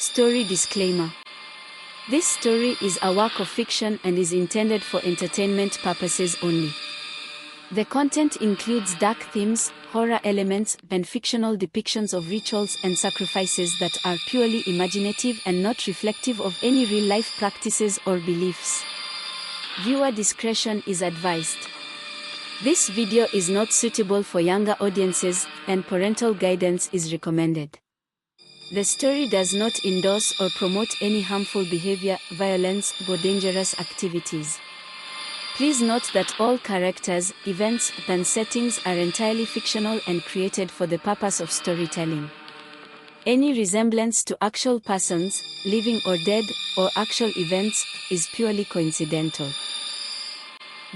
Story disclaimer. This story is a work of fiction and is intended for entertainment purposes only. The content includes dark themes, horror elements, and fictional depictions of rituals and sacrifices that are purely imaginative and not reflective of any real-life practices or beliefs. Viewer discretion is advised. This video is not suitable for younger audiences, and parental guidance is recommended. The story does not endorse or promote any harmful behavior, violence, or dangerous activities. Please note that all characters, events, and settings are entirely fictional and created for the purpose of storytelling. Any resemblance to actual persons, living or dead, or actual events, is purely coincidental.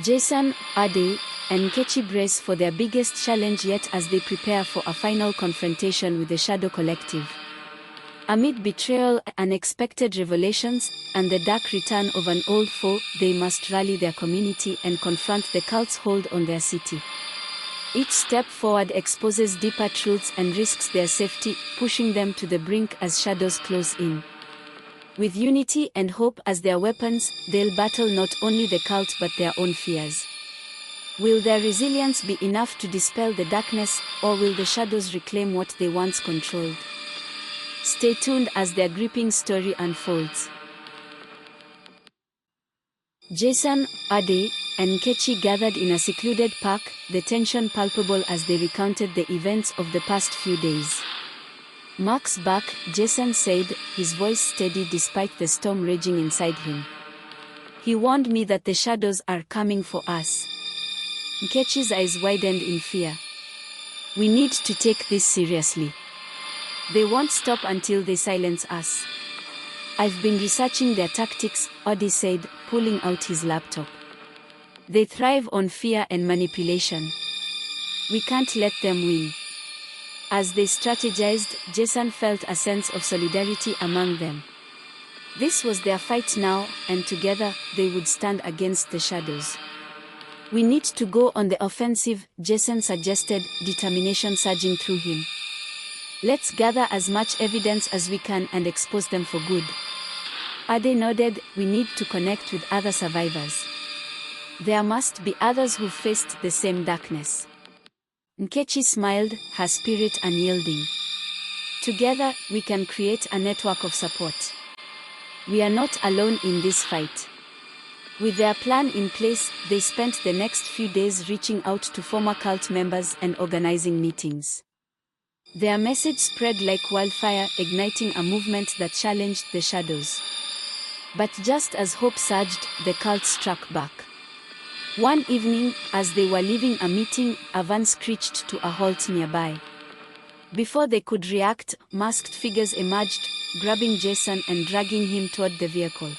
Jason, Ade, and Nkechi brace for their biggest challenge yet as they prepare for a final confrontation with the Shadow Collective. Amid betrayal, unexpected revelations, and the dark return of an old foe, they must rally their community and confront the cult's hold on their city. Each step forward exposes deeper truths and risks their safety, pushing them to the brink as shadows close in. With unity and hope as their weapons, they'll battle not only the cult but their own fears. Will their resilience be enough to dispel the darkness, or will the shadows reclaim what they once controlled? Stay tuned as their gripping story unfolds. Jason, Ade, and Nkechi gathered in a secluded park, the tension palpable as they recounted the events of the past few days. "Mark's back," Jason said, his voice steady despite the storm raging inside him. "He warned me that the shadows are coming for us." Nkechi's eyes widened in fear. "We need to take this seriously. They won't stop until they silence us." "I've been researching their tactics," Ade said, pulling out his laptop. "They thrive on fear and manipulation. We can't let them win." As they strategized, Jason felt a sense of solidarity among them. This was their fight now, and together, they would stand against the shadows. "We need to go on the offensive," Jason suggested, determination surging through him. "Let's gather as much evidence as we can and expose them for good." Ade nodded. "We need to connect with other survivors. There must be others who faced the same darkness." Nkechi smiled, her spirit unyielding. "Together, we can create a network of support. We are not alone in this fight." With their plan in place, they spent the next few days reaching out to former cult members and organizing meetings. Their message spread like wildfire, igniting a movement that challenged the shadows. But just as hope surged, the cult struck back. One evening, as they were leaving a meeting, a van screeched to a halt nearby. Before they could react, masked figures emerged, grabbing Jason and dragging him toward the vehicle.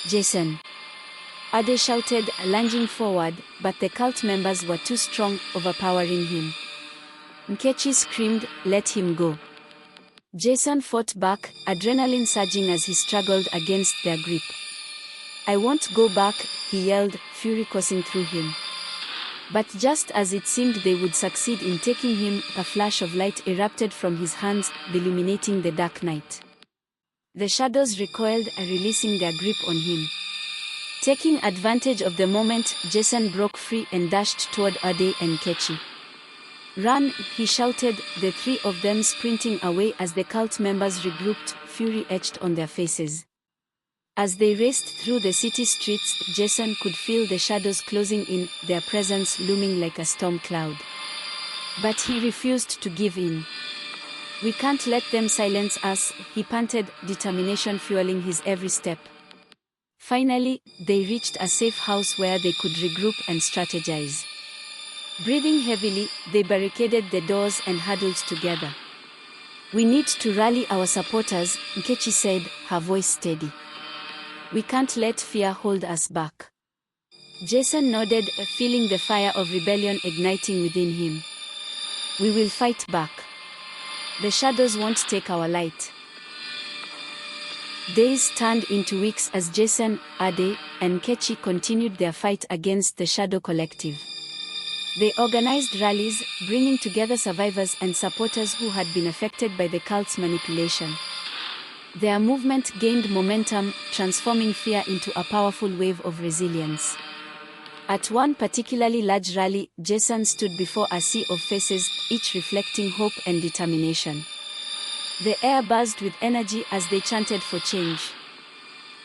"Jason!" Ade shouted, lunging forward, but the cult members were too strong, overpowering him. Nkechi screamed, "Let him go." Jason fought back, adrenaline surging as he struggled against their grip. "I won't go back," he yelled, fury coursing through him. But just as it seemed they would succeed in taking him, a flash of light erupted from his hands, illuminating the dark night. The shadows recoiled, releasing their grip on him. Taking advantage of the moment, Jason broke free and dashed toward Ade and Nkechi. "Run!" he shouted, the three of them sprinting away as the cult members regrouped, fury etched on their faces. As they raced through the city streets, Jason could feel the shadows closing in, their presence looming like a storm cloud. But he refused to give in. "We can't let them silence us," he panted, determination fueling his every step. Finally, they reached a safe house where they could regroup and strategize. Breathing heavily, they barricaded the doors and huddled together. "We need to rally our supporters," Nkechi said, her voice steady. "We can't let fear hold us back." Jason nodded, feeling the fire of rebellion igniting within him. "We will fight back. The shadows won't take our light." Days turned into weeks as Jason, Ade, and Nkechi continued their fight against the Shadow Collective. They organized rallies, bringing together survivors and supporters who had been affected by the cult's manipulation. Their movement gained momentum, transforming fear into a powerful wave of resilience. At one particularly large rally, Jason stood before a sea of faces, each reflecting hope and determination. The air buzzed with energy as they chanted for change.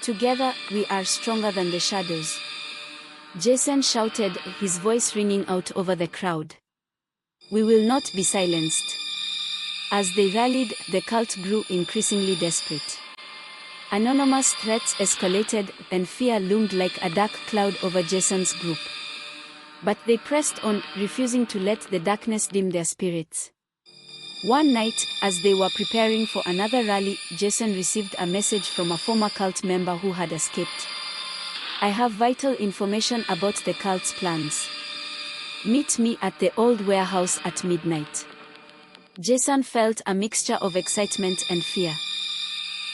"Together, we are stronger than the shadows," Jason shouted, his voice ringing out over the crowd. "We will not be silenced." As they rallied, the cult grew increasingly desperate. Anonymous threats escalated, and fear loomed like a dark cloud over Jason's group. But they pressed on, refusing to let the darkness dim their spirits. One night, as they were preparing for another rally, Jason received a message from a former cult member who had escaped. "I have vital information about the cult's plans. Meet me at the old warehouse at midnight." Jason felt a mixture of excitement and fear.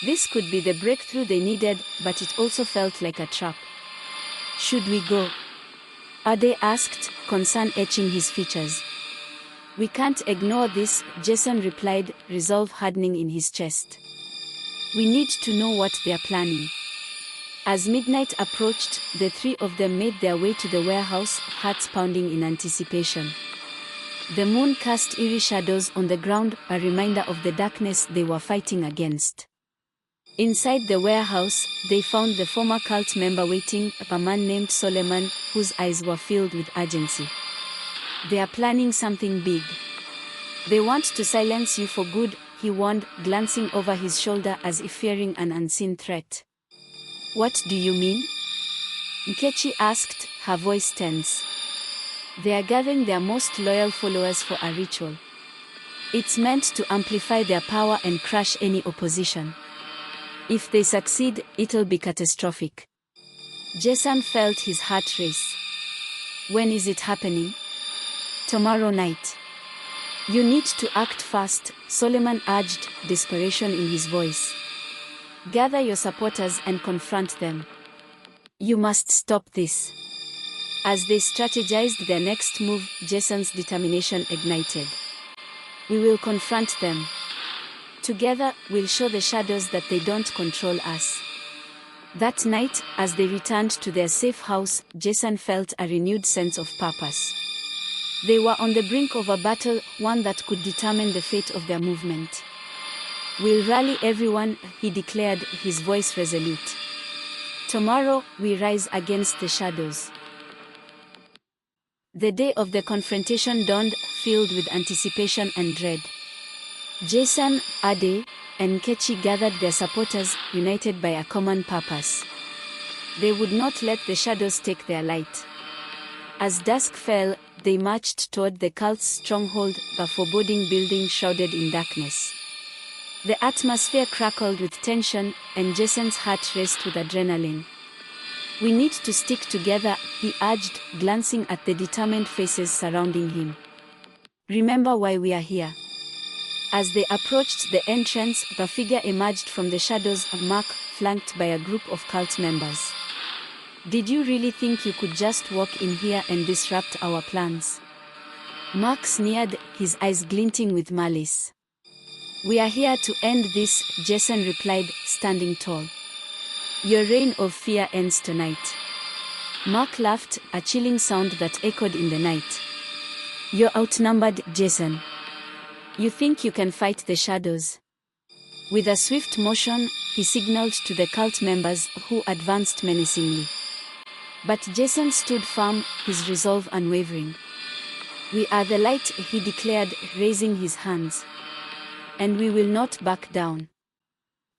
This could be the breakthrough they needed, but it also felt like a trap. "Should we go?" Ade asked, concern etching his features. "We can't ignore this," Jason replied, resolve hardening in his chest. "We need to know what they're planning." As midnight approached, the three of them made their way to the warehouse, hearts pounding in anticipation. The moon cast eerie shadows on the ground, a reminder of the darkness they were fighting against. Inside the warehouse, they found the former cult member waiting, a man named Solomon, whose eyes were filled with urgency. "They are planning something big. They want to silence you for good," he warned, glancing over his shoulder as if fearing an unseen threat. "What do you mean?" Nkechi asked, her voice tense. "They are gathering their most loyal followers for a ritual. It's meant to amplify their power and crush any opposition. If they succeed, it'll be catastrophic." Jason felt his heart race. "When is it happening?" "Tomorrow night." "You need to act fast," Solomon urged, desperation in his voice. "Gather your supporters and confront them. You must stop this." As they strategized their next move, Jason's determination ignited. "We will confront them. Together, we'll show the shadows that they don't control us." That night, as they returned to their safe house, Jason felt a renewed sense of purpose. They were on the brink of a battle, one that could determine the fate of their movement. "We'll rally everyone," he declared, his voice resolute. "Tomorrow, we rise against the shadows." The day of the confrontation dawned, filled with anticipation and dread. Jason, Ade, and Nkechi gathered their supporters, united by a common purpose. They would not let the shadows take their light. As dusk fell, they marched toward the cult's stronghold, a foreboding building shrouded in darkness. The atmosphere crackled with tension, and Jason's heart raced with adrenaline. "We need to stick together," he urged, glancing at the determined faces surrounding him. "Remember why we are here." As they approached the entrance, the figure emerged from the shadows, Mark, flanked by a group of cult members. "Did you really think you could just walk in here and disrupt our plans?" Mark sneered, his eyes glinting with malice. "We are here to end this," Jason replied, standing tall. "Your reign of fear ends tonight." Mark laughed, a chilling sound that echoed in the night. "You're outnumbered, Jason. You think you can fight the shadows?" With a swift motion, he signaled to the cult members, who advanced menacingly. But Jason stood firm, his resolve unwavering. "We are the light," he declared, raising his hands. "And we will not back down."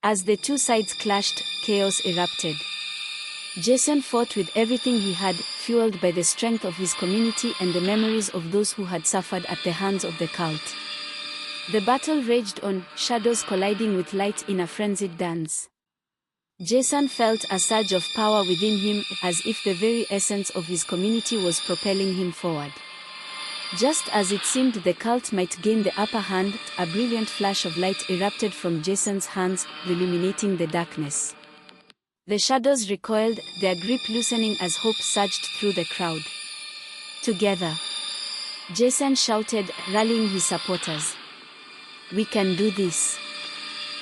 As the two sides clashed, chaos erupted. Jason fought with everything he had, fueled by the strength of his community and the memories of those who had suffered at the hands of the cult. The battle raged on, shadows colliding with light in a frenzied dance. Jason felt a surge of power within him, as if the very essence of his community was propelling him forward. Just as it seemed the cult might gain the upper hand, a brilliant flash of light erupted from Jason's hands, illuminating the darkness. The shadows recoiled, their grip loosening as hope surged through the crowd. "Together," Jason shouted, rallying his supporters. "We can do this."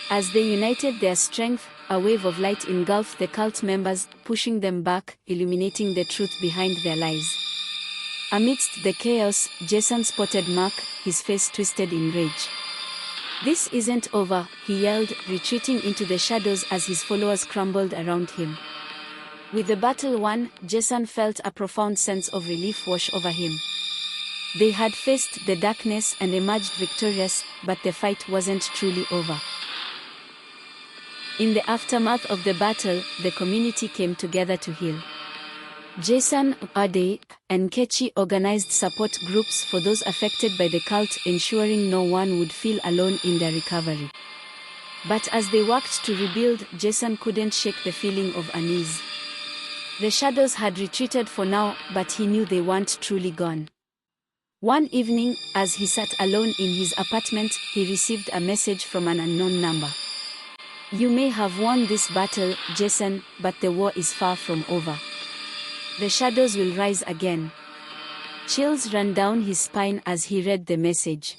As they united their strength, a wave of light engulfed the cult members, pushing them back, illuminating the truth behind their lies. Amidst the chaos, Jason spotted Mark, his face twisted in rage. "This isn't over," he yelled, retreating into the shadows as his followers crumbled around him. With the battle won, Jason felt a profound sense of relief wash over him. They had faced the darkness and emerged victorious, but the fight wasn't truly over. In the aftermath of the battle, the community came together to heal. Jason, Ade, and Nkechi organized support groups for those affected by the cult, ensuring no one would feel alone in their recovery. But as they worked to rebuild, Jason couldn't shake the feeling of unease. The shadows had retreated for now, but he knew they weren't truly gone. One evening, as he sat alone in his apartment, he received a message from an unknown number. "You may have won this battle, Jason, but the war is far from over. The shadows will rise again." Chills ran down his spine as he read the message.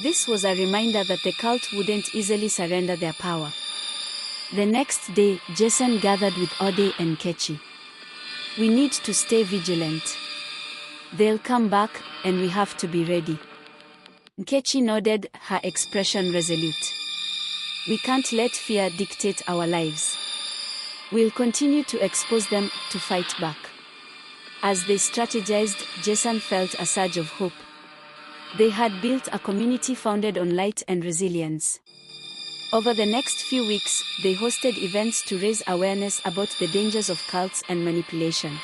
This was a reminder that the cult wouldn't easily surrender their power. The next day, Jason gathered with Ode and Nkechi. "We need to stay vigilant. They'll come back, and we have to be ready." Nkechi nodded, her expression resolute. "We can't let fear dictate our lives. We'll continue to expose them, to fight back." As they strategized, Jason felt a surge of hope. They had built a community founded on light and resilience. Over the next few weeks, they hosted events to raise awareness about the dangers of cults and manipulation.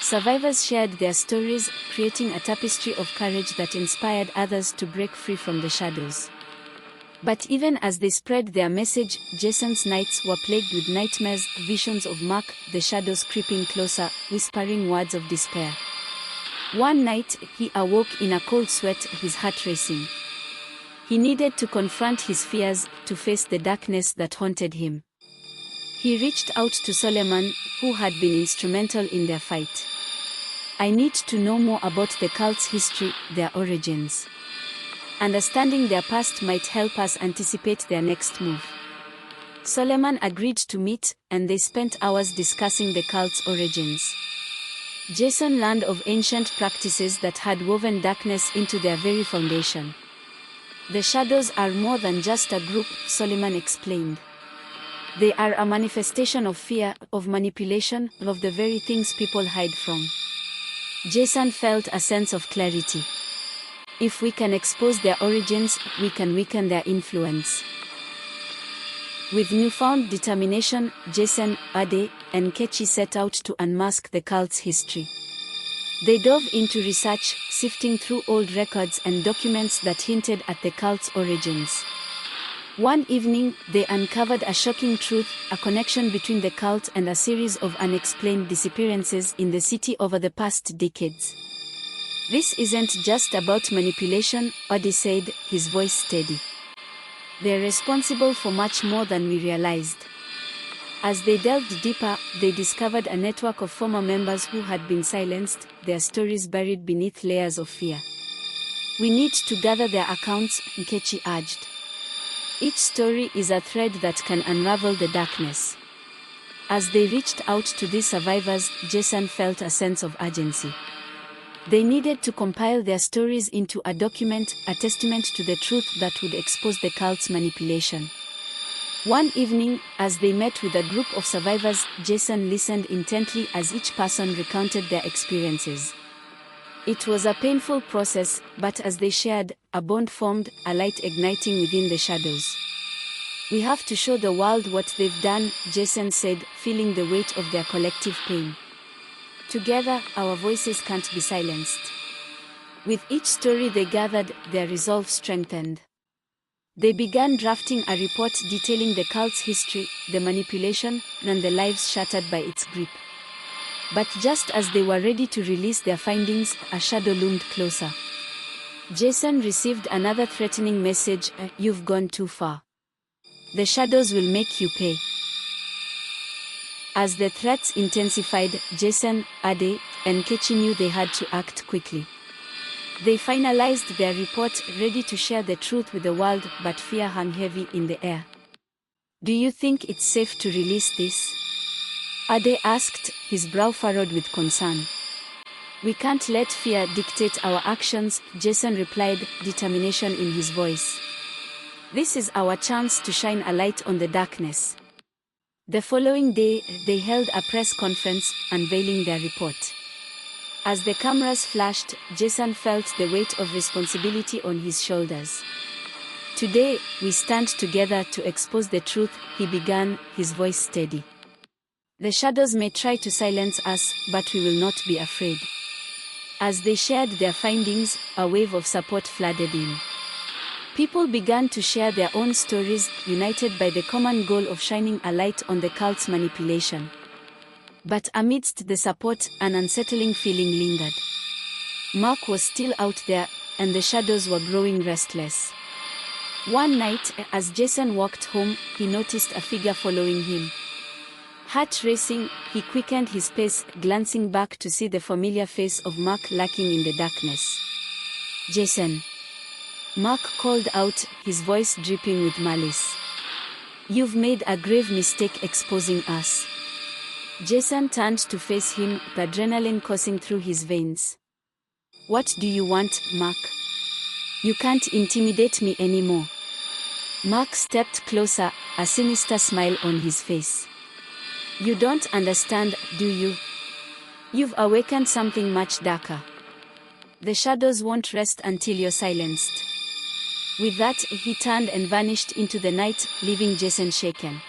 Survivors shared their stories, creating a tapestry of courage that inspired others to break free from the shadows. But even as they spread their message, Jason's nights were plagued with nightmares, visions of Mark, the shadows creeping closer, whispering words of despair. One night, he awoke in a cold sweat, his heart racing. He needed to confront his fears, to face the darkness that haunted him. He reached out to Solomon, who had been instrumental in their fight. "I need to know more about the cult's history, their origins. Understanding their past might help us anticipate their next move." Solomon agreed to meet, and they spent hours discussing the cult's origins. Jason learned of ancient practices that had woven darkness into their very foundation. "The shadows are more than just a group," Solomon explained. "They are a manifestation of fear, of manipulation, of the very things people hide from." Jason felt a sense of clarity. If we can expose their origins, we can weaken their influence. With newfound determination, Jason, Ade, and Nkechi set out to unmask the cult's history. They dove into research, sifting through old records and documents that hinted at the cult's origins. One evening, they uncovered a shocking truth, a connection between the cult and a series of unexplained disappearances in the city over the past decades. "This isn't just about manipulation," Ode said, his voice steady. "They're responsible for much more than we realized." As they delved deeper, they discovered a network of former members who had been silenced, their stories buried beneath layers of fear. "We need to gather their accounts," Nkechi urged. "Each story is a thread that can unravel the darkness." As they reached out to these survivors, Jason felt a sense of urgency. They needed to compile their stories into a document, a testament to the truth that would expose the cult's manipulation. One evening, as they met with a group of survivors, Jason listened intently as each person recounted their experiences. It was a painful process, but as they shared, a bond formed, a light igniting within the shadows. "We have to show the world what they've done," Jason said, feeling the weight of their collective pain. "Together, our voices can't be silenced." With each story they gathered, their resolve strengthened. They began drafting a report detailing the cult's history, the manipulation, and the lives shattered by its grip. But just as they were ready to release their findings, a shadow loomed closer. Jason received another threatening message: "You've gone too far. The shadows will make you pay." As the threats intensified, Jason, Ade, and Nkechi knew they had to act quickly. They finalized their report, ready to share the truth with the world, but fear hung heavy in the air. Do you think it's safe to release this? Ade asked, his brow furrowed with concern. We can't let fear dictate our actions, Jason replied, determination in his voice. This is our chance to shine a light on the darkness. The following day, they held a press conference, unveiling their report. As the cameras flashed, Jason felt the weight of responsibility on his shoulders. Today, we stand together to expose the truth, he began, his voice steady. The shadows may try to silence us, but we will not be afraid. As they shared their findings, a wave of support flooded in. People began to share their own stories, united by the common goal of shining a light on the cult's manipulation. But amidst the support, an unsettling feeling lingered. Mark was still out there, and the shadows were growing restless. One night, as Jason walked home, he noticed a figure following him. Heart racing, he quickened his pace, glancing back to see the familiar face of Mark lurking in the darkness. Jason. Mark called out, his voice dripping with malice. You've made a grave mistake exposing us. Jason turned to face him, the adrenaline coursing through his veins. What do you want, Mark? You can't intimidate me anymore. Mark stepped closer, a sinister smile on his face. You don't understand, do you? You've awakened something much darker. The shadows won't rest until you're silenced. With that, he turned and vanished into the night, leaving Jason shaken.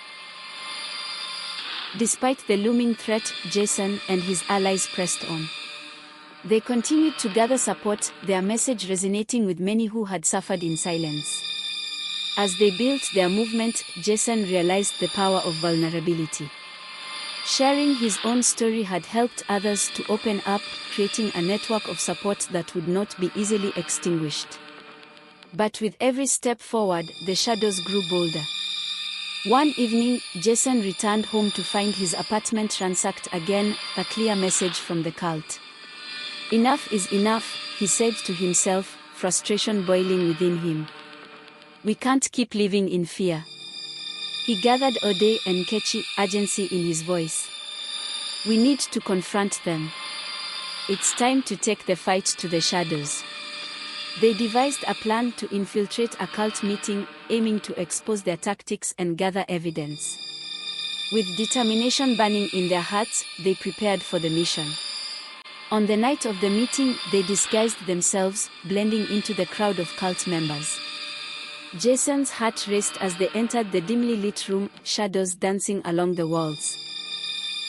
Despite the looming threat, Jason and his allies pressed on. They continued to gather support, their message resonating with many who had suffered in silence. As they built their movement, Jason realized the power of vulnerability. Sharing his own story had helped others to open up, creating a network of support that would not be easily extinguished. But with every step forward, the shadows grew bolder. One evening, Jason returned home to find his apartment ransacked again, a clear message from the cult. Enough is enough, he said to himself, frustration boiling within him. We can't keep living in fear. He gathered Ode and Nkechi, urgency in his voice. We need to confront them. It's time to take the fight to the shadows. They devised a plan to infiltrate a cult meeting, aiming to expose their tactics and gather evidence. With determination burning in their hearts, they prepared for the mission. On the night of the meeting, they disguised themselves, blending into the crowd of cult members. Jason's heart raced as they entered the dimly lit room, shadows dancing along the walls.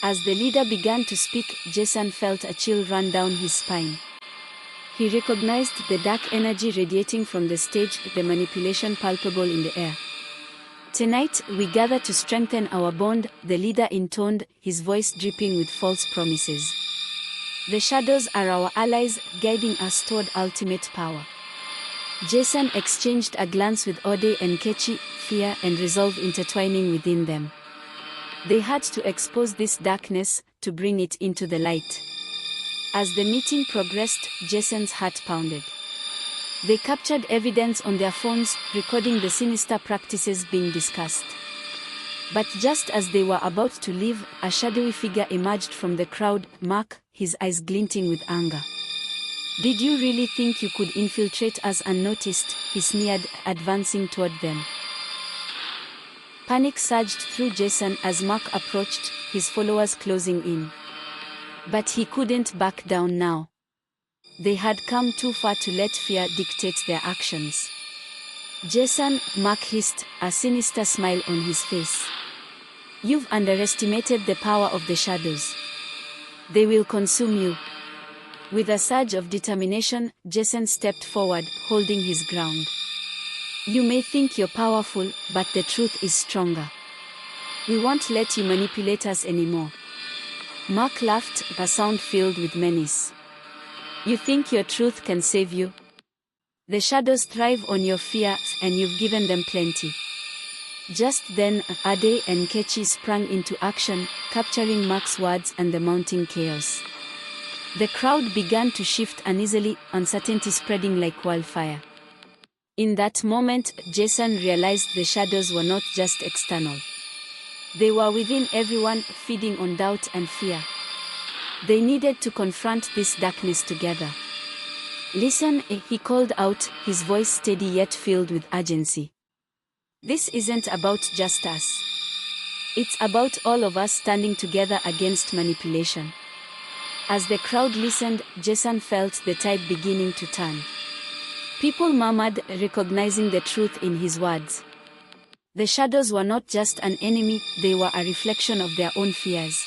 As the leader began to speak, Jason felt a chill run down his spine. He recognized the dark energy radiating from the stage, the manipulation palpable in the air. Tonight, we gather to strengthen our bond, the leader intoned, his voice dripping with false promises. The shadows are our allies, guiding us toward ultimate power. Jason exchanged a glance with Ode and Nkechi, fear and resolve intertwining within them. They had to expose this darkness, to bring it into the light. As the meeting progressed, Jason's heart pounded. They captured evidence on their phones, recording the sinister practices being discussed. But just as they were about to leave, a shadowy figure emerged from the crowd, Mark, his eyes glinting with anger. Did you really think you could infiltrate us unnoticed? He sneered, advancing toward them. Panic surged through Jason as Mark approached, his followers closing in. But he couldn't back down now. They had come too far to let fear dictate their actions. Jason, Mark hissed, a sinister smile on his face. You've underestimated the power of the shadows. They will consume you. With a surge of determination, Jason stepped forward, holding his ground. You may think you're powerful, but the truth is stronger. We won't let you manipulate us anymore. Mark laughed, a sound filled with menace. You think your truth can save you? The shadows thrive on your fear, and you've given them plenty. Just then, Ade and Nkechi sprang into action, capturing Mark's words and the mounting chaos. The crowd began to shift uneasily, uncertainty spreading like wildfire. In that moment, Jason realized the shadows were not just external. They were within everyone, feeding on doubt and fear. They needed to confront this darkness together. "Listen," he called out, his voice steady yet filled with urgency. "This isn't about just us. It's about all of us standing together against manipulation." As the crowd listened, Jason felt the tide beginning to turn. People murmured, recognizing the truth in his words. The shadows were not just an enemy, they were a reflection of their own fears.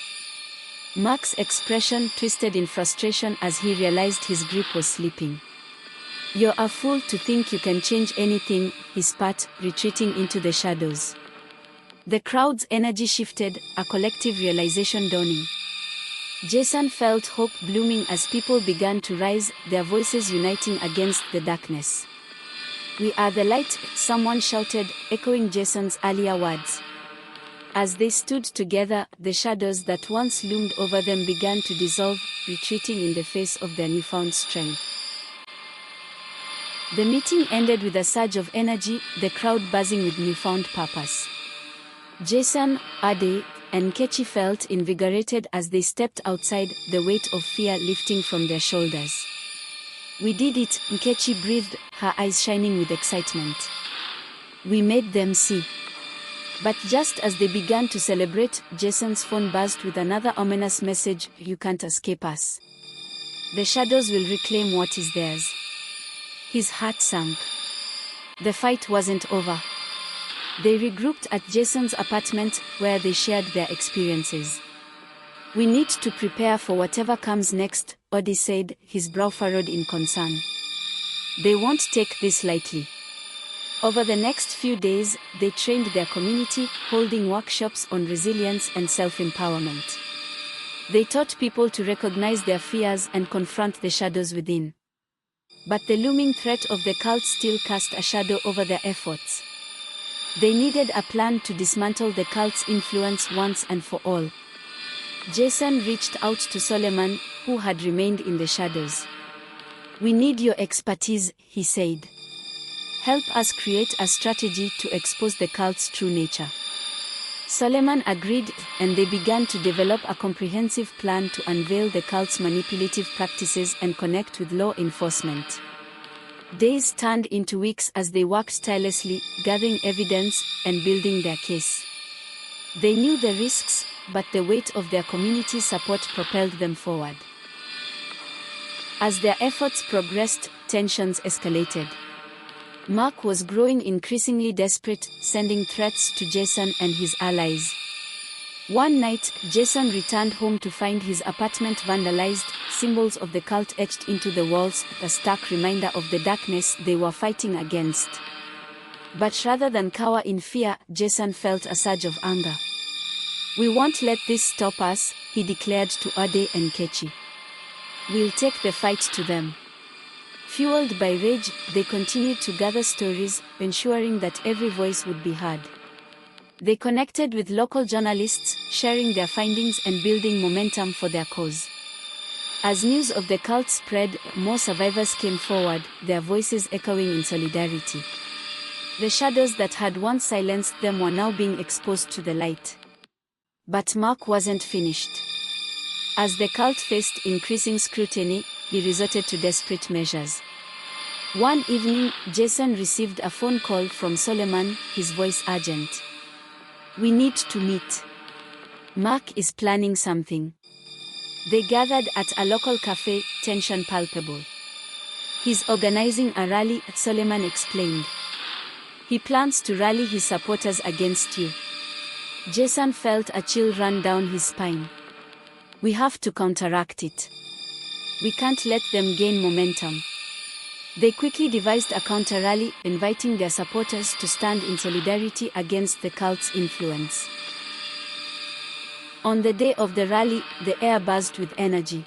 Mark's expression twisted in frustration as he realized his grip was slipping. "You're a fool to think you can change anything," he spat, retreating into the shadows. The crowd's energy shifted, a collective realization dawning. Jason felt hope blooming as people began to rise, their voices uniting against the darkness. "We are the light," someone shouted, echoing Jason's earlier words. As they stood together, the shadows that once loomed over them began to dissolve, retreating in the face of their newfound strength. The meeting ended with a surge of energy, the crowd buzzing with newfound purpose. Jason, Ade, and Nkechi felt invigorated as they stepped outside, the weight of fear lifting from their shoulders. "We did it," Nkechi breathed, her eyes shining with excitement. "We made them see." But just as they began to celebrate, Jason's phone buzzed with another ominous message: "You can't escape us. The shadows will reclaim what is theirs." His heart sank. The fight wasn't over. They regrouped at Jason's apartment, where they shared their experiences. "We need to prepare for whatever comes next," Odi said, his brow furrowed in concern. "They won't take this lightly." Over the next few days, they trained their community, holding workshops on resilience and self-empowerment. They taught people to recognize their fears and confront the shadows within. But the looming threat of the cult still cast a shadow over their efforts. They needed a plan to dismantle the cult's influence once and for all. Jason reached out to Solomon, who had remained in the shadows. "We need your expertise," he said. "Help us create a strategy to expose the cult's true nature." Solomon agreed, and they began to develop a comprehensive plan to unveil the cult's manipulative practices and connect with law enforcement. Days turned into weeks as they worked tirelessly, gathering evidence and building their case. They knew the risks, but the weight of their community's support propelled them forward. As their efforts progressed, tensions escalated. Mark was growing increasingly desperate, sending threats to Jason and his allies. One night, Jason returned home to find his apartment vandalized, symbols of the cult etched into the walls, a stark reminder of the darkness they were fighting against. But rather than cower in fear, Jason felt a surge of anger. "We won't let this stop us," he declared to Ade and Nkechi. "We'll take the fight to them." Fueled by rage, they continued to gather stories, ensuring that every voice would be heard. They connected with local journalists, sharing their findings and building momentum for their cause. As news of the cult spread, more survivors came forward, their voices echoing in solidarity. The shadows that had once silenced them were now being exposed to the light. But Mark wasn't finished. As the cult faced increasing scrutiny, he resorted to desperate measures. One evening, Jason received a phone call from Solomon, his voice urgent. "We need to meet. Mark is planning something." They gathered at a local cafe, tension palpable. "He's organizing a rally," Solomon explained. "He plans to rally his supporters against you." Jason felt a chill run down his spine. "We have to counteract it. We can't let them gain momentum." They quickly devised a counter-rally, inviting their supporters to stand in solidarity against the cult's influence. On the day of the rally, the air buzzed with energy.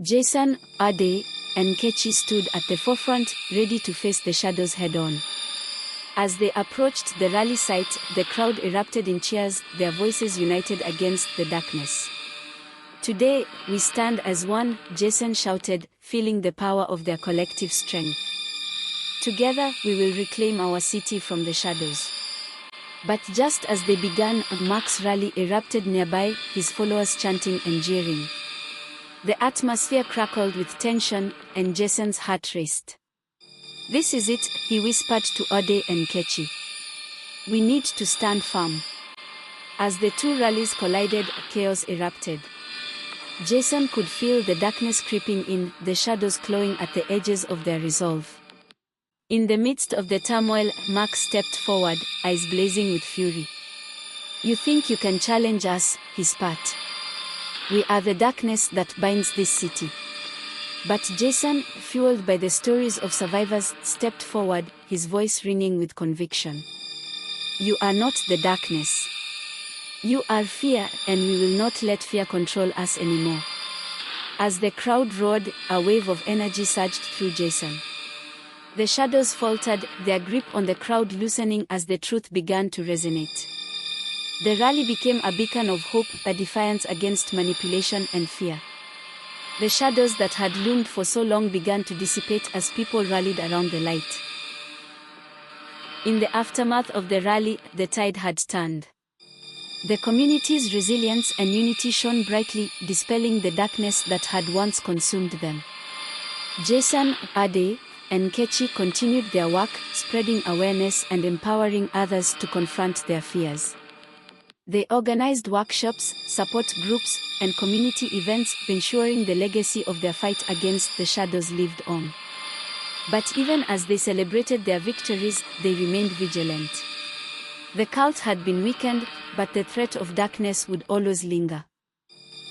Jason, Ade, and Nkechi stood at the forefront, ready to face the shadows head-on. As they approached the rally site, the crowd erupted in cheers, their voices united against the darkness. Today, we stand as one, Jason shouted, feeling the power of their collective strength. Together, we will reclaim our city from the shadows. But just as they began, Mark's rally erupted nearby, his followers chanting and jeering. The atmosphere crackled with tension, and Jason's heart raced. "This is it," he whispered to Ode and Nkechi. "We need to stand firm." As the two rallies collided, chaos erupted. Jason could feel the darkness creeping in, the shadows clawing at the edges of their resolve. In the midst of the turmoil, Mark stepped forward, eyes blazing with fury. "You think you can challenge us?" he spat. "We are the darkness that binds this city." But Jason, fueled by the stories of survivors, stepped forward, his voice ringing with conviction. "You are not the darkness. You are fear, and we will not let fear control us anymore." As the crowd roared, a wave of energy surged through Jason. The shadows faltered, their grip on the crowd loosening as the truth began to resonate. The rally became a beacon of hope, a defiance against manipulation and fear. The shadows that had loomed for so long began to dissipate as people rallied around the light. In the aftermath of the rally, the tide had turned. The community's resilience and unity shone brightly, dispelling the darkness that had once consumed them. Jason, Ade, and Nkechi continued their work, spreading awareness and empowering others to confront their fears. They organized workshops, support groups, and community events, ensuring the legacy of their fight against the shadows lived on. But even as they celebrated their victories, they remained vigilant. The cult had been weakened, but the threat of darkness would always linger.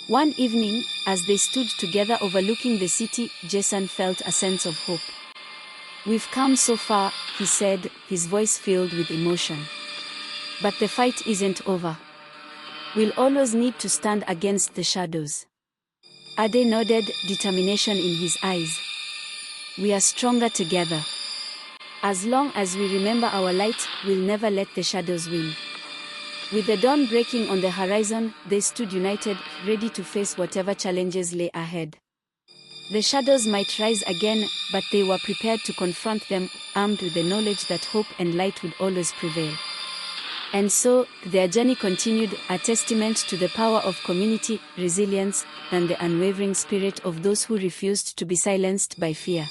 One evening, as they stood together overlooking the city, Jason felt a sense of hope. "We've come so far," he said, his voice filled with emotion. "But the fight isn't over. We'll always need to stand against the shadows." Ade nodded, determination in his eyes. "We are stronger together. As long as we remember our light, we'll never let the shadows win." With the dawn breaking on the horizon, they stood united, ready to face whatever challenges lay ahead. The shadows might rise again, but they were prepared to confront them, armed with the knowledge that hope and light would always prevail. And so, their journey continued, a testament to the power of community, resilience, and the unwavering spirit of those who refused to be silenced by fear.